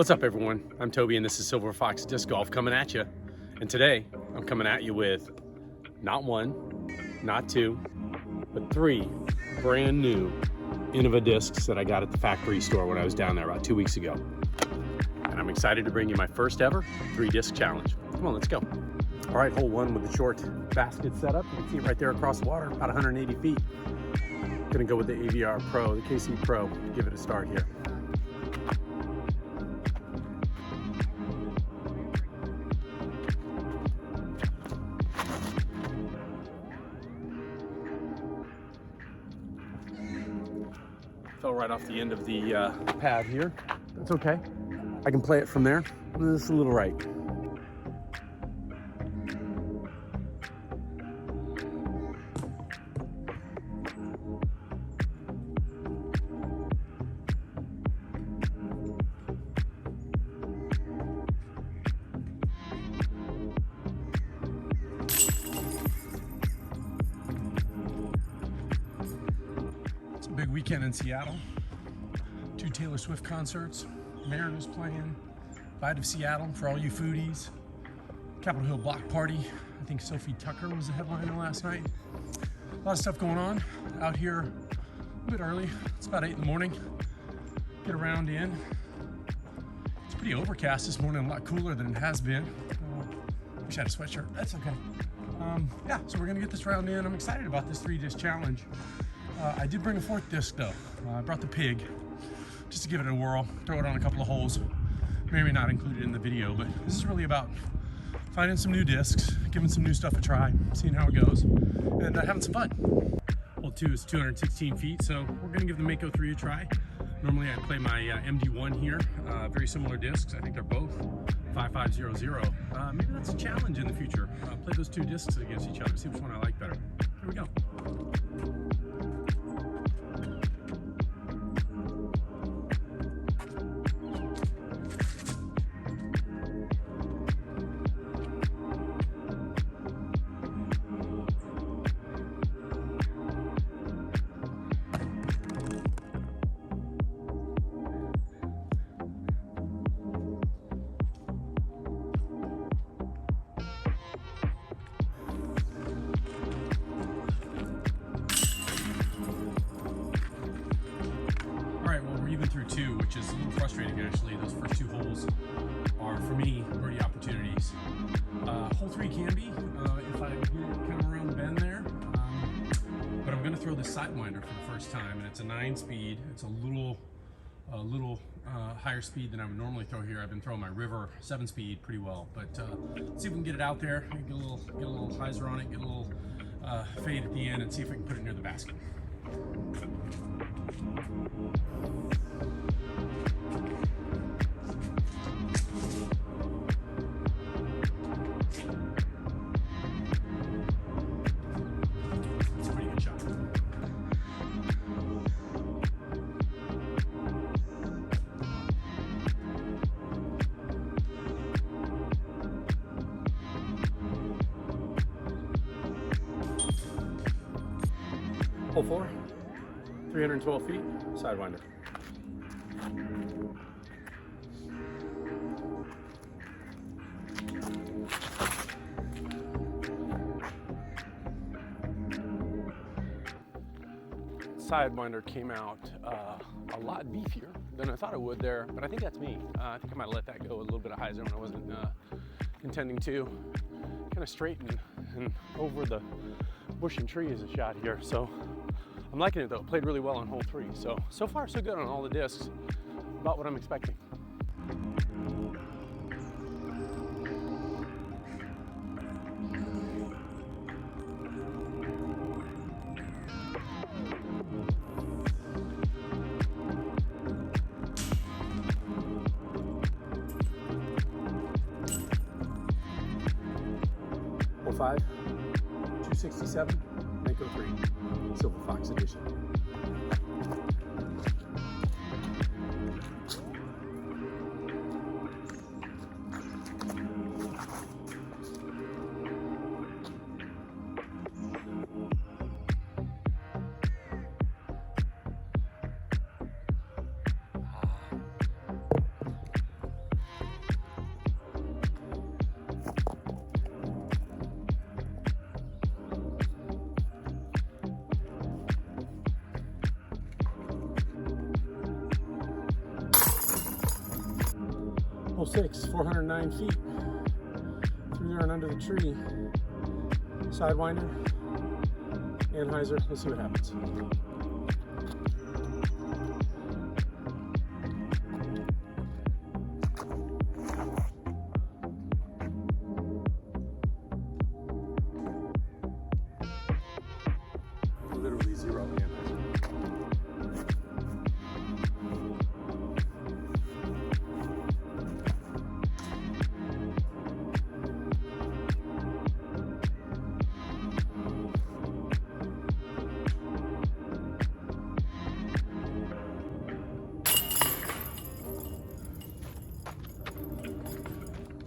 What's up, everyone? I'm Toby and this is Silver Fox Disc Golf coming at you. And today I'm coming at you with not one, not two, but three brand new Innova discs that I got at the factory store when I was down there about 2 weeks ago. And I'm excited to bring you my first ever 3-disc challenge. Come on, let's go. All right, hole one with the short basket setup. You can see it right there across the water, about 180 feet. Gonna go with the Aviar Pro, the KC Pro, give it a start here. Fell right off the end of the pad here. That's okay. I can play it from there. Just a little right. Big weekend in Seattle. 2 Taylor Swift concerts, Mariners playing, Fight of Seattle for all you foodies, Capitol Hill Block Party. I think Sophie Tucker was the headliner last night. A lot of stuff going on out here a bit early. It's about 8 in the morning. Get around in. It's pretty overcast this morning, a lot cooler than it has been. Wish I had a sweatshirt, that's okay. Yeah, so we're gonna get this round in. I'm excited about this 3-disc challenge. I did bring a 4th disc though. I brought the Pig just to give it a whirl, throw it on a couple of holes. May or may not include it in the video, but this is really about finding some new discs, giving some new stuff a try, seeing how it goes, and having some fun. Hole 2 is 216 feet, so we're gonna give the Mako3 a try. Normally I play my MD1 here, very similar discs. I think they're both 5500. Maybe that's a challenge in the future. Play those 2 discs against each other, see which one I like better. Here we go. Through 2, which is a little frustrating actually. Those first 2 holes are, for me, birdie opportunities. Hole 3 can be, if I get it kind of around the bend there. But I'm going to throw this Sidewinder for the first time, and it's a 9-speed. It's a little higher speed than I would normally throw here. I've been throwing my River 7-speed pretty well, but let's see if we can get it out there, get a little hyzer on it, get a little fade at the end, and see if we can put it near the basket. Hole 4, 312 feet, Sidewinder. Sidewinder came out a lot beefier than I thought it would there, but I think that's me. I think I might let that go a little bit of hyzer when I wasn't intending to. Kind of straighten and over the bush and tree is a shot here, so I'm liking it though. Played really well on hole 3, so far so good on all the discs. About what I'm expecting. Hole 5, 267, Mako3, Silver Fox edition. Hole 6, 409 feet. Through there and under the tree. Sidewinder, Anheuser. Let's see what happens. Literally zero Anheuser.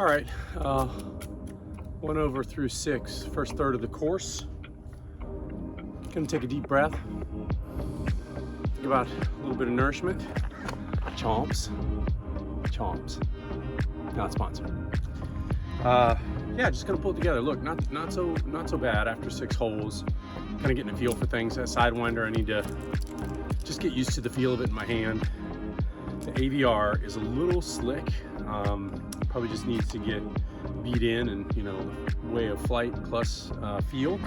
All right, 1 over through 6, first third of the course. Gonna take a deep breath. Think about a little bit of nourishment. Chomps, chomps. Not sponsored. Yeah, just gonna pull it together. Look, not so bad after 6 holes. Kind of getting a feel for things. That Sidewinder, I need to just get used to the feel of it in my hand. The AVR is a little slick. Probably just needs to get beat in, and you know, the way of flight plus feel.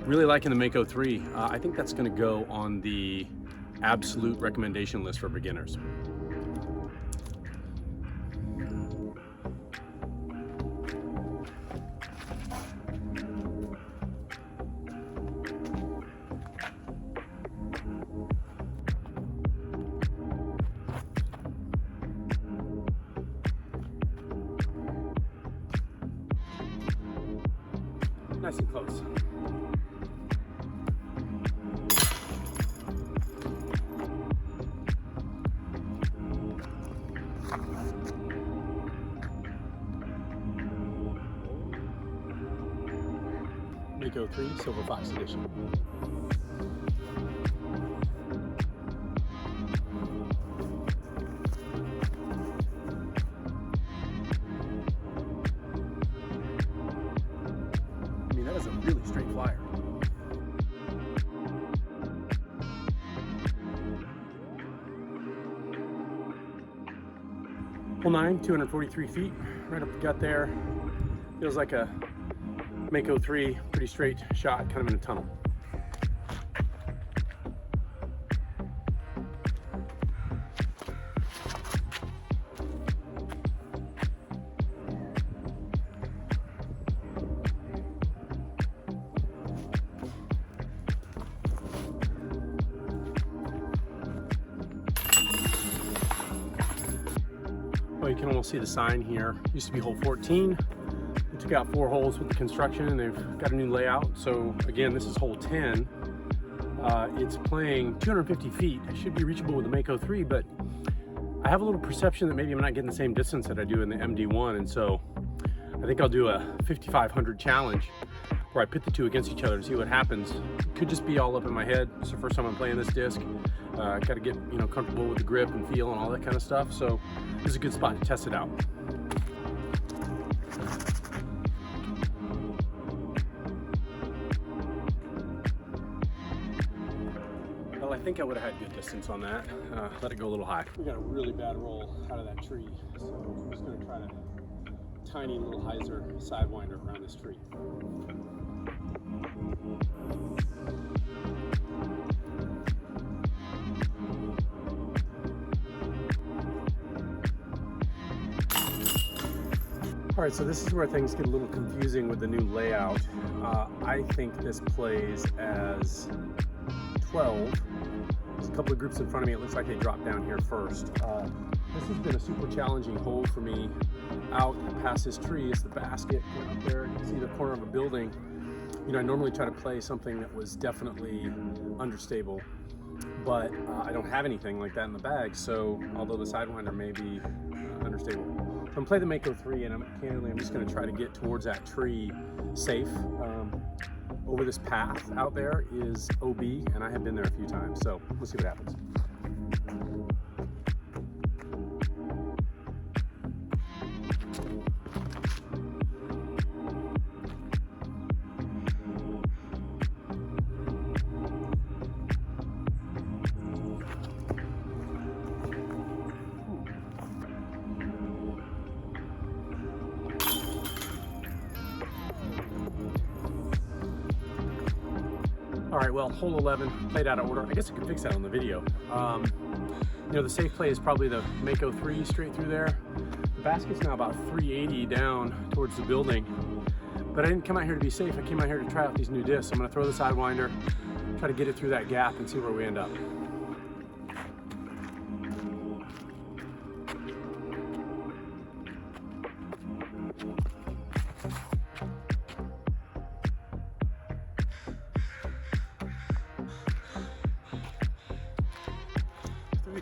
Really liking the Mako3. I think that's going to go on the absolute recommendation list for beginners. Nice and close. Mako3 Silver Fox Edition. That is a really straight flyer. Hole 9, 243 feet, right up the gut there. Feels like a Mako3, pretty straight shot, kind of in a tunnel. Well, you can almost see the sign here. Used to be hole 14. We took out 4 holes with the construction, and they've got a new layout. So again, this is hole 10. It's playing 250 feet. It should be reachable with the Mako3, but I have a little perception that maybe I'm not getting the same distance that I do in the MD1, and so I think I'll do a 5,500 challenge where I pit the two against each other and see what happens. It could just be all up in my head. It's the first time I'm playing this disc. Got to get comfortable with the grip and feel and all that kind of stuff. So this is a good spot to test it out. Well, I think I would have had good distance on that. Let it go a little high. We got a really bad roll out of that tree, so I'm just going to try to tiny little hyzer Sidewinder around this tree. All right, so this is where things get a little confusing with the new layout. I think this plays as 12. There's a couple of groups in front of me. It looks like they dropped down here first. This has been a super challenging hole for me. Out past this tree is the basket. Up there, you can see the corner of a building. I normally try to play something that was definitely understable, but I don't have anything like that in the bag. So although the Sidewinder may be understable, so I'm playing the Mako3, and I'm just going to try to get towards that tree safe. Over this path out there is OB, and I have been there a few times. So we'll see what happens. All right, well, hole 11 played out of order. I guess I could fix that on the video. You know, the safe play is probably the Mako3 straight through there. The basket's now about 380 down towards the building, but I didn't come out here to be safe. I came out here to try out these new discs. I'm gonna throw the Sidewinder, try to get it through that gap and see where we end up.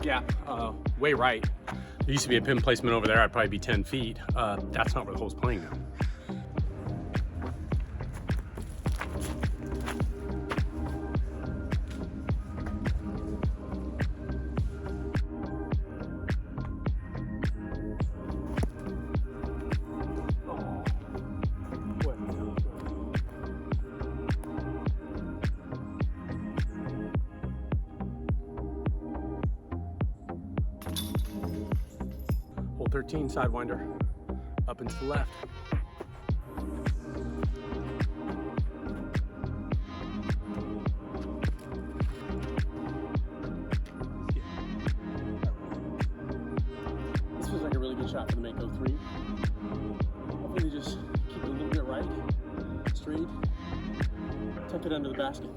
Gap, way right. There used to be a pin placement over there. I'd probably be 10 feet. That's not where the hole's playing now. Hole 13, Sidewinder, up and to the left. This feels like a really good shot for the Mako3. Hopefully just keep it a little bit right, straight, tuck it under the basket.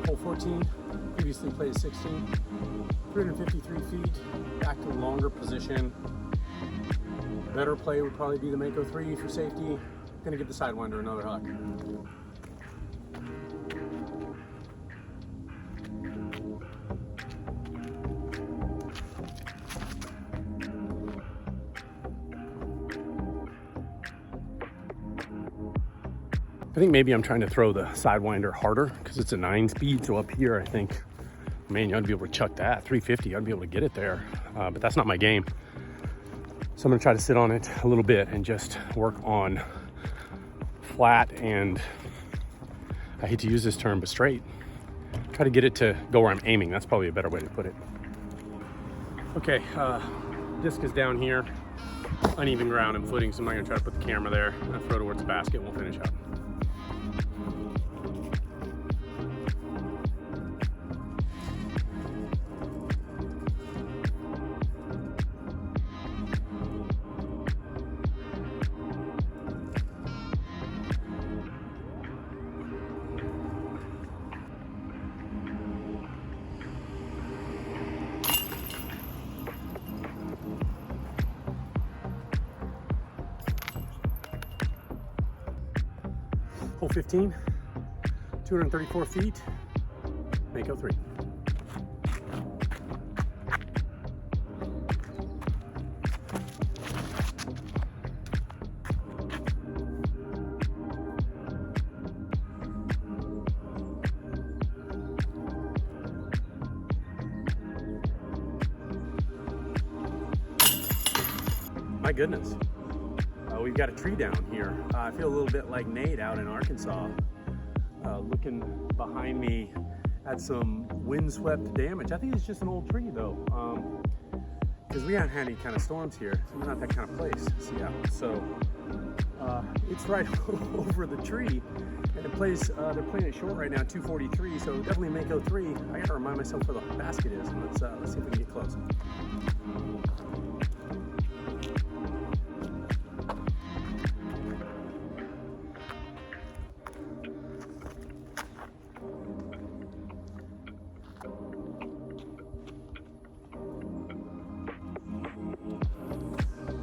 Hole 14, previously played 16, 353 feet, back to a longer position. Better play would probably be the Mako3 for safety. Gonna give the Sidewinder another huck. I think maybe I'm trying to throw the Sidewinder harder because it's a 9-speed. So up here, I think, man, you ought to be able to chuck that. 350, I'd be able to get it there. But that's not my game. So I'm gonna try to sit on it a little bit and just work on flat and, I hate to use this term, but straight. Try to get it to go where I'm aiming. That's probably a better way to put it. Okay, disc is down here. Uneven ground and footing, so I'm not gonna try to put the camera there. I'll throw towards the basket and we'll finish up. Hole 15, 234 feet, Mako3. My goodness. We've got a tree down here. I feel a little bit like Nate out in Arkansas. Looking behind me at some windswept damage. I think it's just an old tree though, because we haven't had any kind of storms here. So we're not that kind of place, Seattle. So it's right over the tree, and it plays. They're playing it short right now, 243. So definitely Mako3. I gotta remind myself where the basket is. And let's see if we can get close.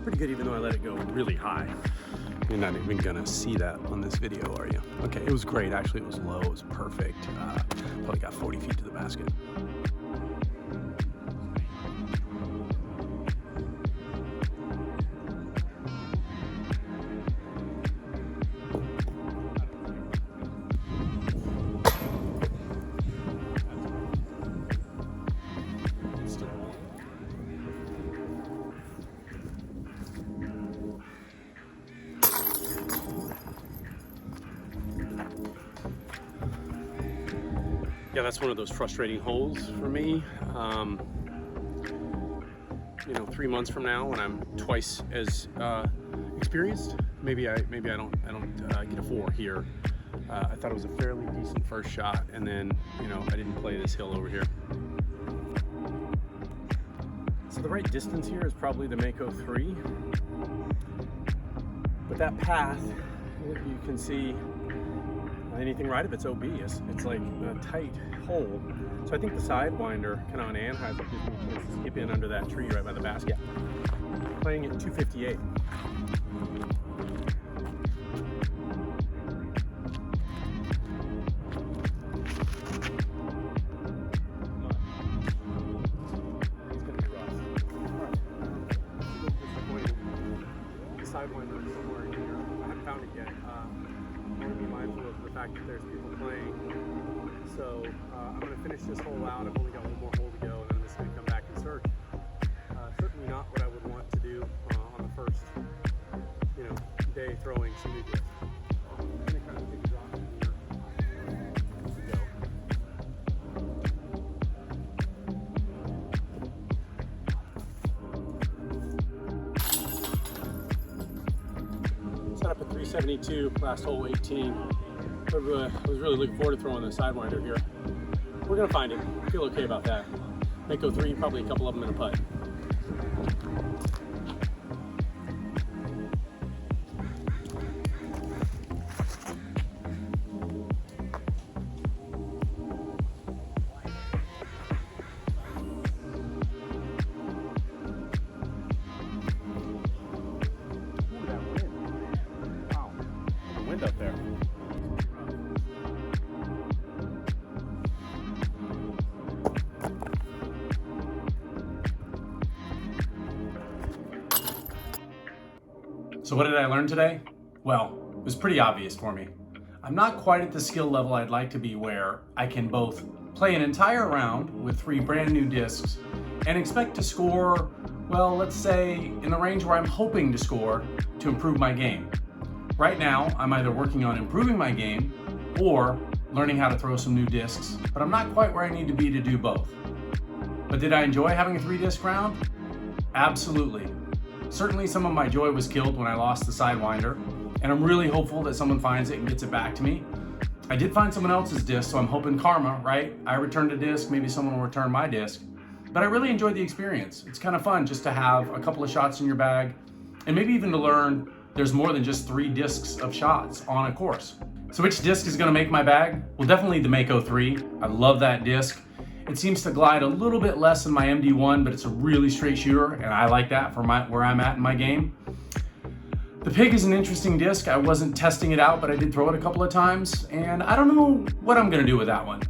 Pretty good, even though I let it go really high. You're not even gonna see that on this video, are you? Okay, it was great. Actually, it was low. It was perfect. Probably got 40 feet to the basket. Yeah, that's one of those frustrating holes for me. You know, 3 months from now, when I'm twice as experienced, maybe I don't get a 4 here. I thought it was a fairly decent first shot, and then, you know, I didn't play this hill over here. So the right distance here is probably the Mako3, but that path, you can see anything right of it's OB. It's like a tight hole. So I think the Sidewinder kind of on Anheuser gives me a chance to skip in under that tree right by the basket. Playing at 258. Sidewinder is somewhere in here. I haven't found it yet. I want to be mindful of the fact that there's people playing. So I'm going to finish this hole out. I've only got one more hole to go, and then I'm just going to come back and search. Certainly not what I would want to do on the first, you know, day throwing some new discs. I'm going to kind of take a drop in here. Set up at 372, last hole 18. I was really looking forward to throwing the Sidewinder here. We're gonna find it. I feel okay about that. Mako3, probably a couple of them in a putt. Ooh, that wind. Wow, the wind up there. So what did I learn today? Well, it was pretty obvious for me. I'm not quite at the skill level I'd like to be where I can both play an entire round with 3 brand new discs and expect to score, well, let's say in the range where I'm hoping to score to improve my game. Right now, I'm either working on improving my game or learning how to throw some new discs, but I'm not quite where I need to be to do both. But did I enjoy having a 3-disc round? Absolutely. Certainly some of my joy was killed when I lost the Sidewinder, and I'm really hopeful that someone finds it and gets it back to me. I did find someone else's disc, so I'm hoping karma, right? I returned a disc, maybe someone will return my disc. But I really enjoyed the experience. It's kind of fun just to have a couple of shots in your bag, and maybe even to learn there's more than just 3 discs of shots on a course. So which disc is gonna make my bag? Well, definitely the Mako3. I love that disc. It seems to glide a little bit less than my MD1, but it's a really straight shooter, and I like that for where I'm at in my game. The Pig is an interesting disc. I wasn't testing it out, but I did throw it a couple of times, and I don't know what I'm gonna do with that one.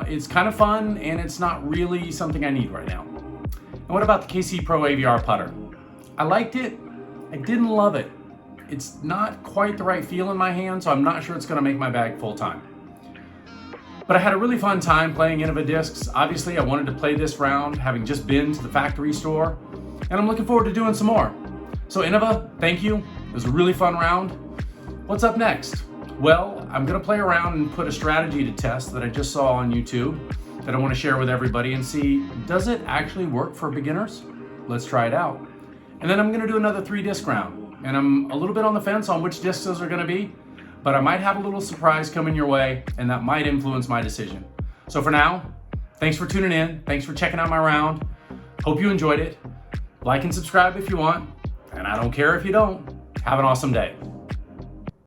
It's kind of fun, and it's not really something I need right now. And what about the KC Pro Aviar putter? I liked it. I didn't love it. It's not quite the right feel in my hand, so I'm not sure it's gonna make my bag full time. But I had a really fun time playing Innova discs. Obviously, I wanted to play this round, having just been to the factory store, and I'm looking forward to doing some more. So Innova, thank you. It was a really fun round. What's up next? Well, I'm gonna play around and put a strategy to test that I just saw on YouTube that I wanna share with everybody and see, does it actually work for beginners? Let's try it out. And then I'm gonna do another 3-disc round. And I'm a little bit on the fence on which discs those are gonna be, but I might have a little surprise coming your way, and that might influence my decision. So for now, thanks for tuning in. Thanks for checking out my round. Hope you enjoyed it. Like and subscribe if you want, and I don't care if you don't. Have an awesome day.